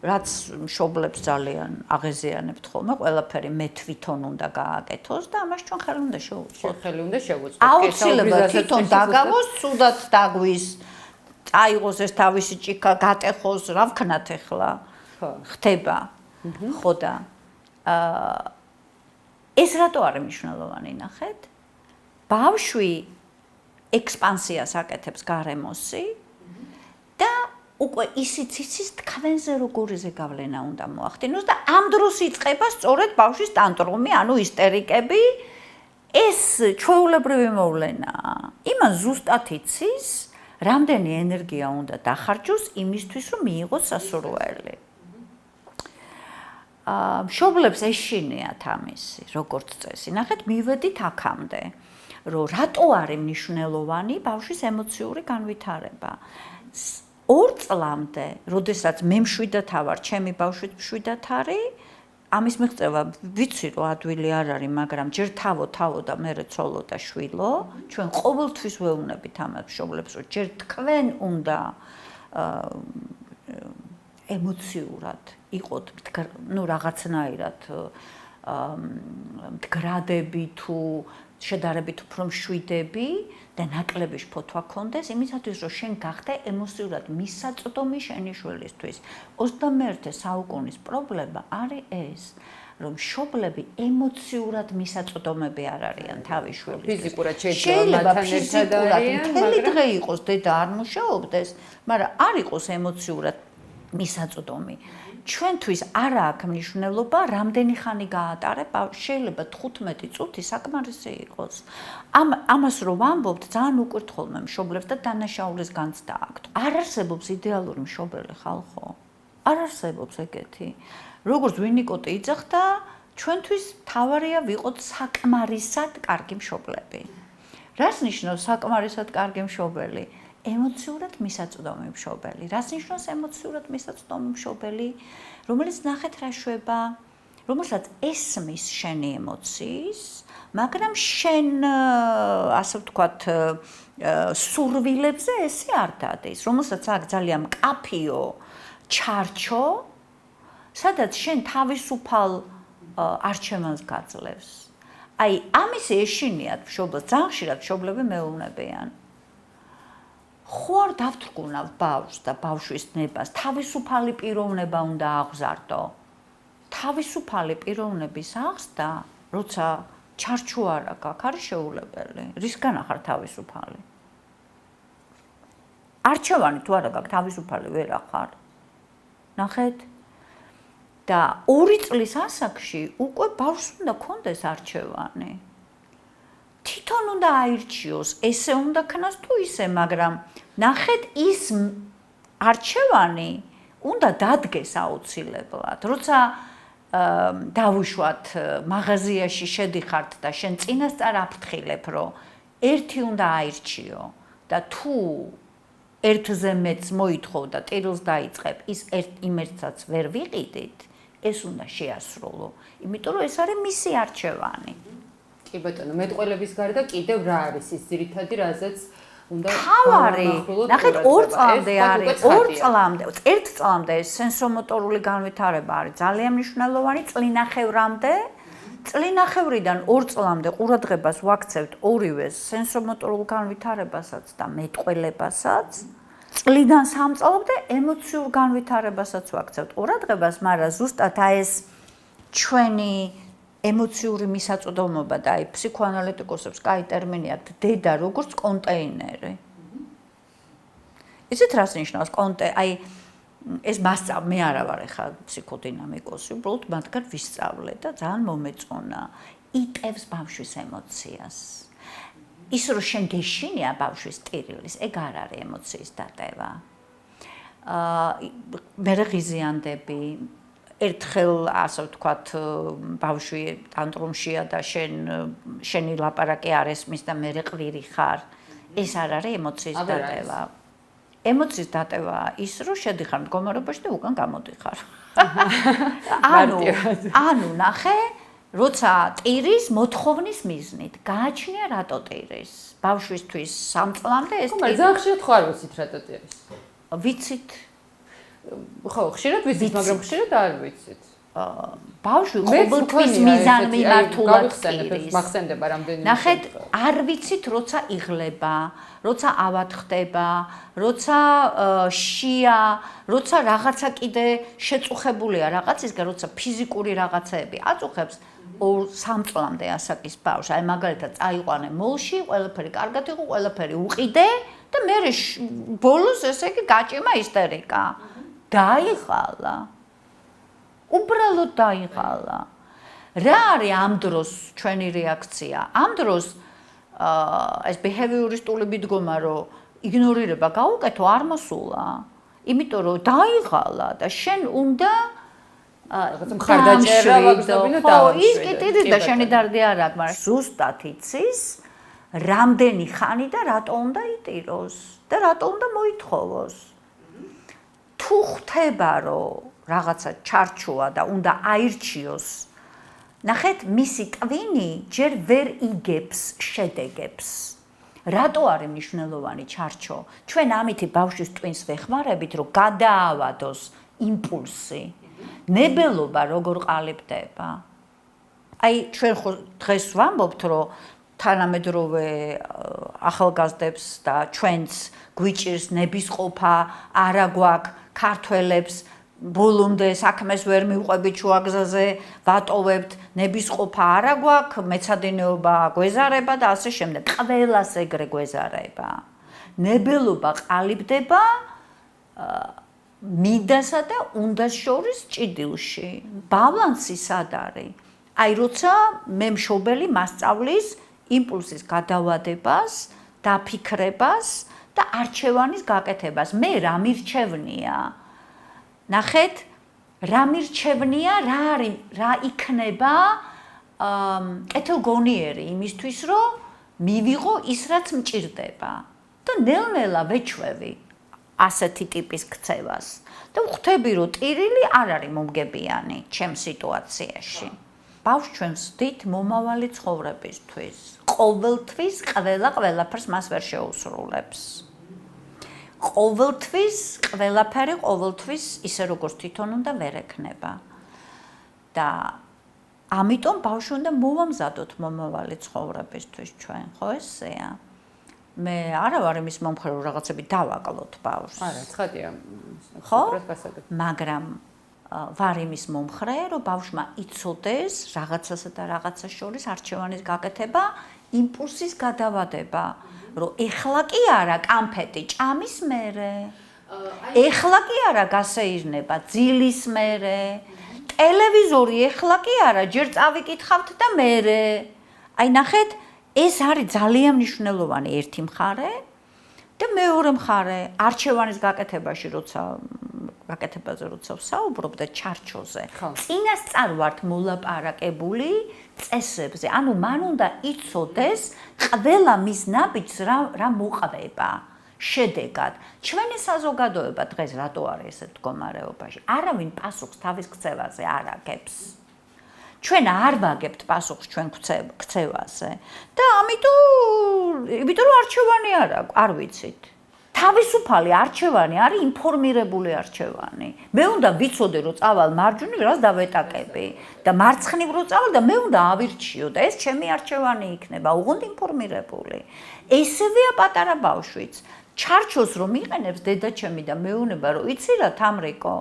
რაც მშობლებს ძალიან აღეზიანებთ ხოლმე, ყველაფერი მე თვითონ უნდა გააკეთოს და ამას ჩვენ ხელი უნდა შევუწყოთ. ხელი უნდა შევუწყოთ. აუცილებლად თვითონ დაგავოს, სუდად დაგვის, აიღოს ეს თავისი ჭიქა, გატეხოს, რა ვქნათ ახლა? ხდება. ხო და ეს რატო არის მნიშვნელოვანი, ნახეთ? ბავშვი ექსპანსიას აკეთებს გარემოსი და უკვე ისიც იცის თქვენზე როგორი ზეგავლენა უნდა მოახდინოს და ამ დროს იწყება სწორედ ბავშვის ტანტრუმი, ანუ ისტერიკები. ეს ჩვეულებრივი მოვლენაა. იმან ზუსტად იცის, რამდენი ენერგია უნდა დახარჯოს იმისთვის, რომ მიიღოს სასურველი. მშობლებს ეშინიათ ამისი, როგორც წესი. ნახეთ, მივედით აქამდე, რომ რატო არის მნიშვნელოვანი ბავშვის ემოციური განვითარება. 2 წლამდე, როდესაც მე მშვიდად ავარ, ჩემი ბავშვით მშვიდად არის, ამის მიღწევა ვიცი, რომ ადვილი არ არის, მაგრამ ჯერ თავო და მერე ცოლო და შვილო, ჩვენ ყოველთვის ვეუბნებით ამას მშობლებს, რომ ჯერ თქვენ უნდა ემოციურად იყოთ, ну, რაღაცნაირად მდგრადები თუ შედარებით უფრო მშვიდები და ნაკლები შფოთვა გქონდეს, იმისათვის, რომ შენ გახდე ემოციურად მისაწვდომი შენი შვილისთვის. 21 საუკუნის პრობლემა არის ეს, რომ მშობლები ემოციურად მისაწვდომები არ არიან თავის შვილისთვის. ფიზიკურად შეიძლება ფიზიკურად მთელი დღე იყოს დედა არ მუშაობდეს, მაგრამ არ იყოს ემოციურად მისაწვდომი. ჩვენთვის არ აქვს მნიშვნელობა, რამდენი ხანი გაატარებ, შეიძლება 15 წუთი საკმარისი იყოს. ამას რომ ვამბობთ, ძალიან უკურთ ხოლმე მშობლებს და დანაშაულის განცდა აქვთ. არ არსებობს იდეალური მშობელი ხალხო. არ არსებობს ეგეთი. როგორც ვინიკოტი იძახდა, ჩვენთვის თავარია ვიყოთ საკმარისად კარგი მშობლები. რას ნიშნავს საკმარისად კარგი მშობელი? ემოციურად მისაწვდომი მშობელი. რას ნიშნავს ემოციურად მისაწვდომი მშობელი? რომელიც ნახეთ რა შვება, რომელსაც ესმის შენი ემოციის, მაგრამ შენ ასე ვთქვათ სურვილებზე ესი არ დადის, რომელსაც აქვს ძალიან მკაფიო ჩარჩო, სადაც შენ თავისუფალ არჩევანს გაძლევს. აი, ამის ეშინიათ მშობლებს, ძალიან ხშირად მშობლები მეუბნებიან. ხო არ დავთრგუნავ ბავშვს და ბავშვის ნებას, თავისუფალი პიროვნება უნდა აღზარდო. თავისუფალი პიროვნების აღზრდა, როცა ჩარჩო არ აქვს, არის შეუძლებელი. რისგან ახარ თავისუფალი? არჩევანი თუ არა გაქვს, თავისუფალი ვერ ახარ. ნახეთ? და 2 წლის ასაკში უკვე ბავშვს უნდა ქონდეს არჩევანი. თვითონ უნდა აირჩიოს, ესე უნდა ქნას თუ ისე, მაგრამ ნახეთ ის არჩევანი უნდა დადგეს აუცილებლად. როცა დავუშვათ მაღაზიაში შედიხართ და შენ წინასწარ აფრთხილებ, რომ ერთი უნდა აირჩიო და თუ ერთზე მეც მოითხოვ და ტირილს დაიწყებ, ის იმ ერთსაც ვერ ვიყიდით, ეს უნდა შეასრულო. იმიტომ რომ ეს არის მისი არჩევანი. კი ბატონო, მეტყველების გარდა კიდევ რა არის ის ძირითადი, რაზეც უნდა თავარი, ნახეთ 2 წლამდე არის, 2 წლამდე, 1 წლამდე ეს სენსომოტორული განვითარება არის ძალიან მნიშვნელოვანი, წლინახევრამდე. წლინახევრიდან 2 წლამდე ყურადღებას ვაქცევთ ორივეს სენსომოტორულ განვითარებასაც და მეტყველებასაც. წლიდან 3 წლამდე ემოციურ განვითარებასაც ვაქცევთ ყურადღებას, მაგრამ ზუსტად ეს ჩვენი ემოციური მისაწვდომობა და აი ფსიქოანალიტიკოსებს კაი ტერმინი აქვს დედა როგორც კონტეინერი. იცით რას ნიშნავს აი ეს მასწავლე მე არა ვარ ხა ფსიქოდინამიკოსი, უბრალოდ მათგან ვისწავლე და ძალიან მომეწონა. იტევს ბავშვის ემოციას. ის რომ შენ გეშინია ბავშვის ტირილის, ეგ არ არის ემოციის დატევა. მე ღიზიანდები ერთხელ ასე ვთქვათ ბავშვი ტანტრუმშია და შენი ლაპარაკი არ ესმის და მე ყვირი ხარ. ეს არ არის ემოციის დატევა. ემოციის დატევა ის რომ შედიხარ მდგომარეობაში და უკან გამოდიხარ. ანუ ნახე, როცა ტირის მოთხოვნის მიზნით, გააჩნია რატო ტირის. ბავშვისთვის 3 წლამდე ეს მაგრამ ძალიან ხშირად ხო არ ვიცით რატო ტირის. ვიცით. ხო, ხშირად ვიცით, მაგრამ ხშირად არ ვიცით. ბავშვი ყოველთვის მიზან მიმართულად ტირის. მახსენდება რამდენი. ნახეთ, არ ვიცით როცა იღლება, როცა ავად ხდება, როცა შია, როცა რაღაცა კიდე შეწუხებულია რაღაცისგან, როცა ფიზიკური რაღაცეები აწუხებს 2-3 წლამდე ასაკის ბავშვს, აი მაგალითად წაიყვანე მოლში, ყველაფერი კარგად იყო, ყველაფერი უყიდე და მე ბოლოს ესე იგი გაჭიმა ისტერიკა. დაიღალა. უბრალოდ დაიღალა. რა არის ამ დროს ჩვენი რეაქცია? ამ დროს ეს ბიჰევიორისტული მიდგომა, რომ იგნორირება გაუკეთო, არ მოსულა. იმიტომ რომ დაიღალა და შენ უნდა რაღაცა მხარდაჭერა ვაგრძნობინო და ის კი ტირის და შენი დარდი არ აქვს, მაგრამ ზუსტად იცის რამდენი ხანი და რატო უნდა იტიროს და რატო უნდა მოითხოვოს. თუ ხდება რომ რაღაცა ჩარჩოა და უნდა აირჩიოს, ნახეთ, მისი ტვინი ჯერ ვერ იგებს შედეგებს. რატო არის მნიშვნელოვანი ჩარჩო? ჩვენ ამითი ბავშვის ტვინს ვეხმარებით, რომ გადაავადოს იმპულსი. ნებელობა როგორ ყალიბდება? აი ჩვენ ხო დღეს ვამბობთ, რომ თანამედროვე ახალგაზრდებს და ჩვენს გვიჭირს ნებისყოფა, არა გვაქვს ქართველებს ბოლომდე საქმეს ვერ მივყვებით შუაგზაზე, ვატოვებთ, ნებისყოფა არა გვაქვს, მეცადინეობა გვეზარება და ასე შემდეგ. ყველას ეგრე გვეზარება. ნებელობა ყალიბდება მიდასა და უნდას შორის ჭიდილში. ბალანსი სად არის? აი როცა მე მშობელი მასწავლის იმპულსის გადავადებას, დაფიქრებას და არჩევანის გაკეთებას. მე რა მირჩევნია? ნახეთ, რა მირჩევნია, რა იქნება კეთილგონიერი იმისთვის, რომ მივიღო ის, რაც მჭირდება. და ნელ-ნელა ვეჩვევი ასეთი ტიპის ქცევას. და ვხვდები, რომ ტირილი არ არის მომგებიანი ჩემ სიტუაციაში. ბავშვს ჩვენ ვსვდით მომავალი ცხოვრებისთვის. ყოველთვის ყველაფერს მას ვერ შეუსრულებს. ყოველთვის ყველაფერი ყოველთვის ისე როგორც თვითონ უნდა ვერ ექნება. და ამიტომ ბავშვი უნდა მოვამზადოთ მომავალი ცხოვრებისთვის ჩვენ, ხო ესეა? მე არა ვარ იმის მომხრე, რომ რაღაცები დავაკლოთ ბავშვს. არა, ცხადია. ხო? მაგრამ ვარ იმის მომხრე, რომ ბავშვმა იცოდეს რაღაცასა და რაღაცას შორის არჩევანის გაკეთება, იმპულსის გადავადება. რომ ეხლა კი არა კამფეტი ჭამის მერე, ეხლა კი არა გასეირნება ძილის მერე, ტელევიზორი ეხლა კი არა ჯერ წავიკითხავთ და მერე. აი ნახეთ, ეს არის ძალიან მნიშვნელოვანი ერთი მხარე და მეორე მხარე არჩევანის გაკეთებაში, გაკეთებაზე როცა ვსაუბრობ და ჩარჩოზე. წინასწარ ვართ მოლაპარაკებული წესებზე. ანუ მან უნდა იცოდეს ყველა მის ნაბიჯს რა მოყვება. შედეგად ჩვენი საზოგადოება დღეს რატო არის ესეთ მდგომარეობაში? არავინ პასუხს თავის ქცევაზე არ აგებს. ჩვენ არ ვაგებთ პასუხს ჩვენ ქცევაზე და იმიტომ რომ არჩევანი არ ვიცით. თავისუფალი არჩევანი არის ინფორმირებული არჩევანი. მე უნდა ვიცოდე რომ წავალ მარჯვნივ რას დავეტაკები და მარცხნივ რომ წავალ და მე უნდა ავირჩიო და ეს ჩემი არჩევანი იქნება, უღონდ ინფორმირებული. ესევეა პატარა ბავშვიც. ჩარჩოს რომ იყენებს დედაჩემი და მეუნება რომ იცი რა თამრიკო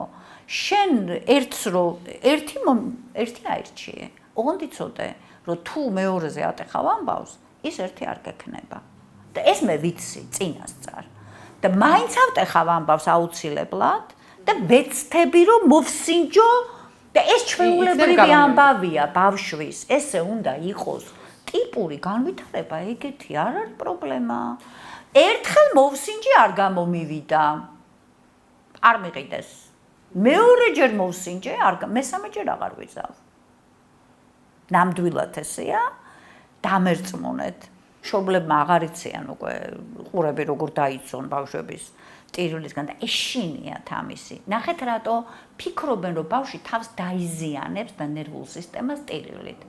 შენ ერთი აირჩიე. ოღონდ იცოდე რომ თუ მეორეზე ატეხავ ამბავს ის ერთი არ გექნება. და ეს მე ვიცი წინასწარ. და მაინც ავტეხავ ამბავს აუცილებლად და ვეცდები რომ მოვსინჯო და ეს ჩვეულებრივი ამბავია ბავშვის. ესე უნდა იყოს ტიპური განვითარება, ეგეთი არ არის პრობლემა. ერთხელ მოვსინჯი არ გამომივიდა. არ მიყიდეს. მეორეჯერ მოვსინჯე, მესამეჯერ აღარ ვიზავ. ნამდვილად ესეა, დამერწმუნეთ. მშობლებმა აღარ იციან უკვე ყურები როგორ დაიცვან ბავშვების ტირილისგან და ეშინიათ ამისი. ნახეთ რატო ფიქრობენ რომ ბავშვი თავს დაიზიანებს და ნერვულ სისტემას ტირილით.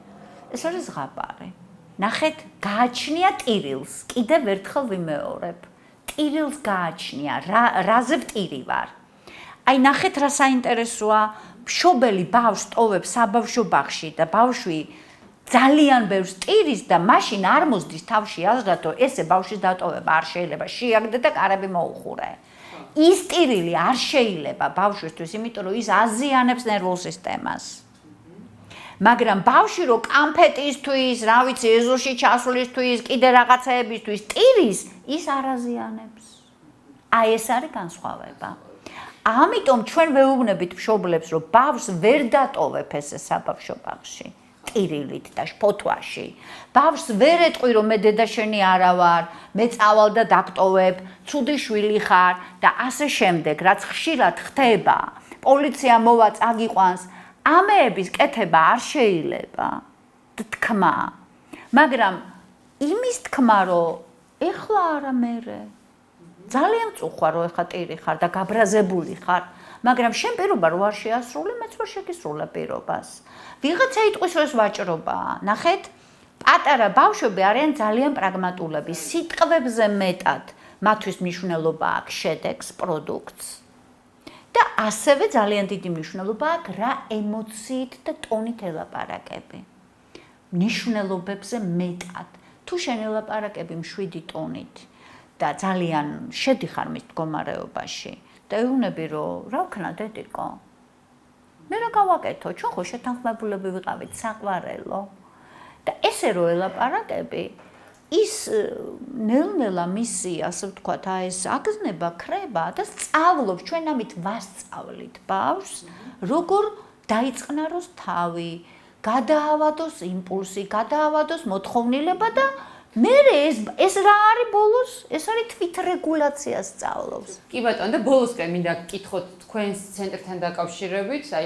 ეს არის ზღაპარი. ნახეთ, გააჩნია ტირილს, კიდევ ერთხელ ვიმეორებ. ტირილს გააჩნია, რაზე ვტირი ვარ. აი ნახეთ რა საინტერესოა, მშობელი ბავშვს ტოვებს საბავშვო ბაღში და ბავშვი ძალიან ბევრს ტირის და მაშინ არ მოსდის თავში აზრად, რომ ესე ბავშვის დატოვება არ შეიძლება, შეაგდე და კარები მოუხურე. ის ტირილი არ შეიძლება ბავშვისთვის, იმიტომ რომ ის აზიანებს ნერვულ სისტემას. მაგრამ ბავშვი რო კამფეტისთვის, რა ვიცი, ეზოში ჩასვლისთვის, კიდე რაღაცეებისთვის ტირის, ის არ აზიანებს. აი ეს არის განსხვავება. ამიტომ ჩვენ ვეუბნებით მშობლებს, რომ ბავშვს ვერ დატოვებ ესე საბავშვო ბაღში. ტირილით და შფოთვაში. ბავშვს ვერ ეტყვი რომ მე დედა შენი არა ვარ, მე წავალ და დაგტოვებ, ცუდი შვილი ხარ და ასე შემდეგ, რაც ხშირად ხდება. პოლიცია მოვა წაგიყვანს, ამეების კეთება არ შეიძლება. თქმა. მაგრამ იმის თქმა რომ ეხლა არა მერე. ძალიან წუხვა რომ ეხლა ტირი ხარ და გაბრაზებული ხარ, მაგრამ შენ პირობა რო არ შეასრულე, მეც ვერ შეგისრულე პირობას. ვიღაცა იტყვის რომ ეს ვაჭრობაა. ნახეთ, პატარა ბავშვები არიან ძალიან პრაგმატულები. სიტყვებზე მეტად მათთვის მნიშვნელობა აქვს შედეგს, პროდუქტს. და ასევე ძალიან დიდი მნიშვნელობა აქვს რა ემოციით და ტონით ელაპარაკები. მნიშვნელობებზე მეტად. თუ შენ ელაპარაკები მშვიდი ტონით და ძალიან შედიხარ მის მდგომარეობაში და ეუბნები რომ რა ვქნა დედიკო? მე რა გავაკეთო? ჩვენ ხო შეთანხმებულები ვიყავით საყვარელო. და ესე რო ელაპარაკები, ის ნელ-ნელა მისი, ასე ვთქვათ, ეს აგზნება ქრება და სწავლობს, ჩვენ ამით ვასწავლით ბავშვს, როგორ დაიწყნაროს თავი, გადაავადოს იმპულსი, გადაავადოს მოთხოვნილება და მერე ეს რა არის ბოლოს? ეს არის თვითრეგულაცია სწავლობს. კი ბატონო, და ბოლოსკენ მინდა გკითხოთ თქვენს ცენტრთან დაკავშირებით, აი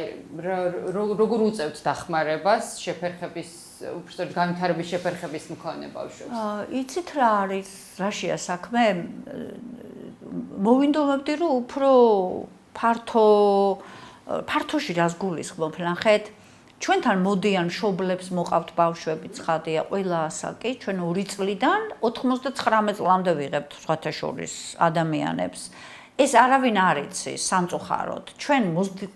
როგორ უწევთ დახმარებას შეფერხების, უბრალოდ განვითარების შეფერხების მქონე ბავშვებს? იცით რა არის, რაშია საქმე? მოვინდომებდი რომ უფრო ფართოში რას გულისხმობ, ნახეთ. ჩვენთან მოდიან მშობლებს მოყავთ ბავშვები, ცხადია, ყველა ასაკი, ჩვენ 2 წლიდან 99 წლამდე ვიღებთ სხვათა შორის ადამიანებს. ეს არავინ არ იცის სამწუხაროდ. ჩვენ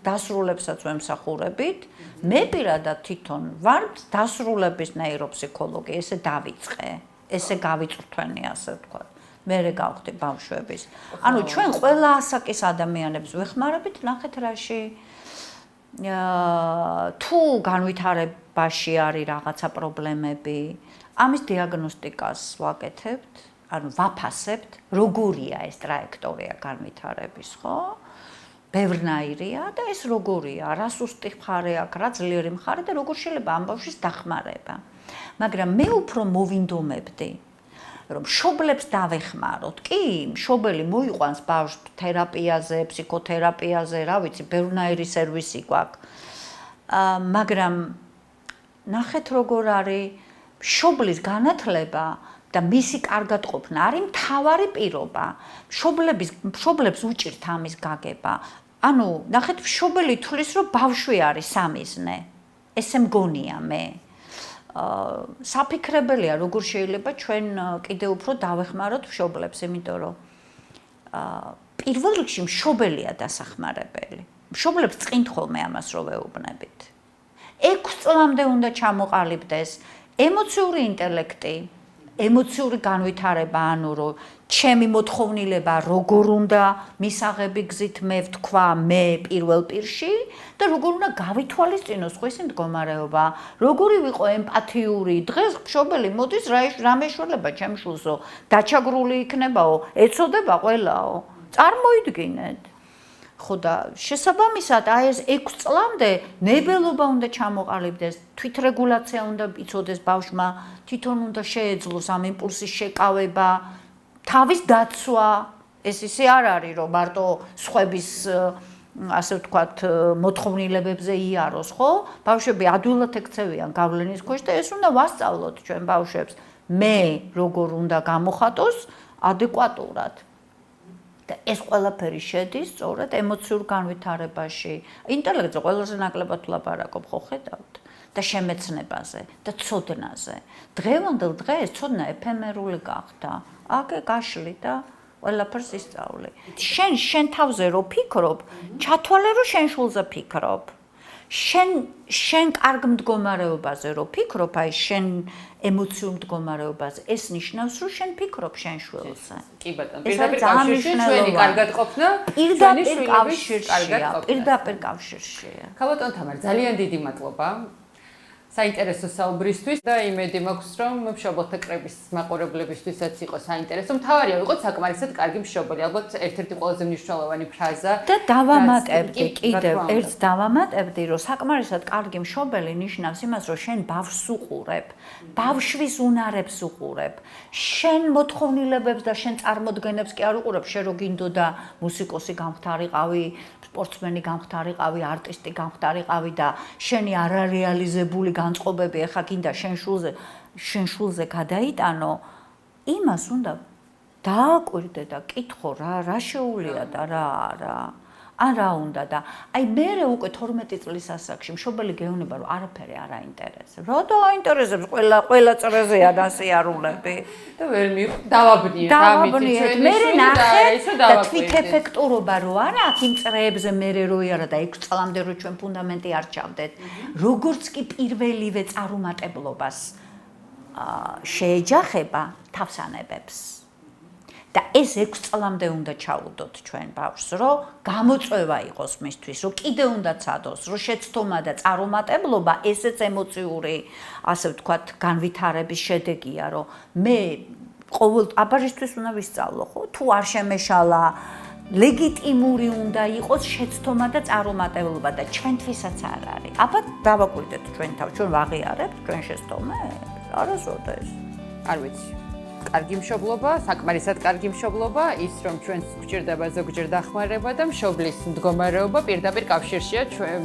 დასრულებსაც ვემსახურებით. მე პირადად თვითონ ვარ დასრულების ნეიროფსიქოლოგი, ესე დავიწყე. ესე გავიწვრთვენი, ასე ვთქვათ. მერე გავხდი ბავშვების. ანუ ჩვენ ყველა ასაკის ადამიანებს ვეხმარებით, ნახეთ რაში თუ განვითარებაში არის რაღაცა პრობლემები, ამის დიაგნოსტიკას ვაკეთებთ, ანუ ვაფასებთ, როგორია ეს ტრაექტორია განვითარების, ხო? ბევრნაირია და ეს როგორია, რა სუსტი მხარე აქვს, რა ძლიერი მხარე და როგორ შეიძლება ამ ბავშვის დახმარება. მაგრამ მე უფრო მოვინდომებდი რომ მშობლებს დავეხმაროთ. კი, მშობელი მოიყვანს ბავშვს თერაპიაზე, ფსიქოთერაპიაზე, რა ვიცი, ბევრნაირი სერვისი გვაქვს. მაგრამ ნახეთ როგორ არის მშობლის განათლება და მისი კარგად ყოფნა არის მთავარი პირობა. მშობლებს უჭირთ ამის გაგება. ანუ ნახეთ, მშობელი თulis რომ ბავშვი არის სამიზნე. ესე მგონია მე. საფიქრებელია როგორ შეიძლება ჩვენ კიდევ უფრო დავეხმაროთ მშობლებს, იმიტომ რომ პირველ რიგში მშობელია დასახმარებელი. მშობლებს წინთ ხოლმე ამას რო ვეუბნებით. 6 წლამდე უნდა ჩამოყალიბდეს ემოციური ინტელექტი, ემოციური განვითარება, ანუ რომ ჩემი მოთხოვნილება როგორ უნდა მისაღები გზით მე ვთქვა მე პირველ პირში და როგორ უნდა გავითვალისწინო სხვისი მდგომარეობა, როგორი ვიყო ემპათიური. დღეს მშობელი მოდის რამე შველება ჩემ შულსო, დაჩაგრული იქნებაო, ეცოდება ყველაო. წარმოიდგინეთ. ხო და შესაბამისად აი ეს 6 წლამდე ნებელობა უნდა ჩამოყალიბდეს, თვითრეგულაცია უნდა იცოდეს ბავშვმა, თვითონ უნდა შეეძლოს ამ იმპულსის შეკავება, თავის დაცვა. ეს ისე არ არის რომ მარტო სხვების ასე ვთქვათ მოთხოვნილებებზე იაროს, ხო? ბავშვები ადვილად ექცევიან გავლენის ქვეშ და ეს უნდა ვასწავლოთ ჩვენ ბავშვებს. მე როგორ უნდა გამოხატოს ადეკვატურად. და ეს ყველაფერი შედის სწორედ ემოციურ განვითარებაში. ინტელექტზე ყველაზე ნაკლებად ვლაპარაკობ, ხო ხედავთ? და შემეცნებაზე და ცოდნაზე. დღევანდელ დღეს ცოდნა ეფემერული გახდა. აკე გაშლი და ყველაფერს ისწავლე. შენ თავზე რო ფიქრობ, ჩათვალე რომ შენ შულზე ფიქრობ. შენ კარგ მდგომარეობაზე რო ფიქრობ, აი შენ ემოციურ მდგომარეობაზე, ეს ნიშნავს რომ შენ ფიქრობ შენ შულზე. კი ბატონო, პირდაპირ კავშირში ჩვენი კარგად ყოფნა, ჩვენი შვილების კარგად ყოფნა. პირდაპირ კავშირშია. ქალბატონ თამარ, ძალიან დიდი მადლობა. საინტერესო საუბრისთვის და იმედი მაქვს რომ მშობელთა კრების მაყურებლებისთვისაც იყო საინტერესო. მთავარია ვიყოთ საკმარისად კარგი მშობელი. ალბათ ერთ-ერთი ყველაზე მნიშვნელოვანი ფრაზა. და დავამატებდი კიდევ ერთს დავამატებდი რომ საკმარისად კარგი მშობელი ნიშნავს იმას რომ შენ ბავშვს უყურებ, ბავშვის უნარებს უყურებ, შენ მოთხოვნილებებს და შენ წარმოდგენებს კი არ უყურებ, შენ რო გინდოდა მუსიკოსი გამხდარიყავი, სპორტსმენი გამხდარიყავი, არტისტი გამხდარიყავი და შენი არარეალიზებული განწყობები ეხა გინდა შენ შულზე გადაიტანო, იმას უნდა დააკვირდე და კითხო რა შეუულია და რა არა. ან რა უნდა და აი მე უკვე 12 წლის ასაკში მშობელი გეუბნება რომ არაფერი არ აინტერესებს. რა დააინტერესებს ყველა წრეზეა დასიარულები. და ვერ დავაბნიეთ ამით. მე ნახე და თვით ეფექტურობა რო არა აქ იმ წრეებზე მე რო იარა და 6 წლამდე რო ჩვენ ფუნდამენტი არ ჩავდეთ. როგორც კი პირველივე წარუმატებლობას შეეჯახება თავსანებებს. და ეს 6 წლამდე უნდა ჩაუდოთ ჩვენ ბავშვს, რომ გამოწვევა იყოს მისთვის, რომ კიდე უნდა ცადოს, რომ შეცდომა და წარუმატებლობა ესეც ემოციური, ასე ვთქვათ, განვითარების შედეგია, რომ მე ყოველ აბაჟისთვის უნდა ვისწავლო, ხო? თუ არ შემეშალა, ლეგიტიმური უნდა იყოს შეცდომა და წარუმატებლობა და ჩვენთვისაც არ არის. აბა დავაკვირდეთ ჩვენ თავ, ჩვენ ვაღიარებთ ჩვენ შეცდომებს? არასოდეს. არ ვიცი. კარგი მშობლობა, საკმარისად კარგი მშობლობა, ის რომ ჩვენს გვჭირდება ზოგჯერ დახმარება და მშობლის მდგომარეობა პირდაპირ კავშირშია ჩვენ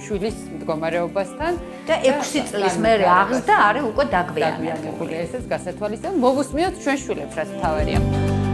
შვილის მდგომარეობასთან და 6 წლის მერე აღზრდა არის უკვე დაგვიანებული. ესეც გასათვალისწინებელია. მოვუსმინოთ ჩვენ შვილებს, რაც მთავარია.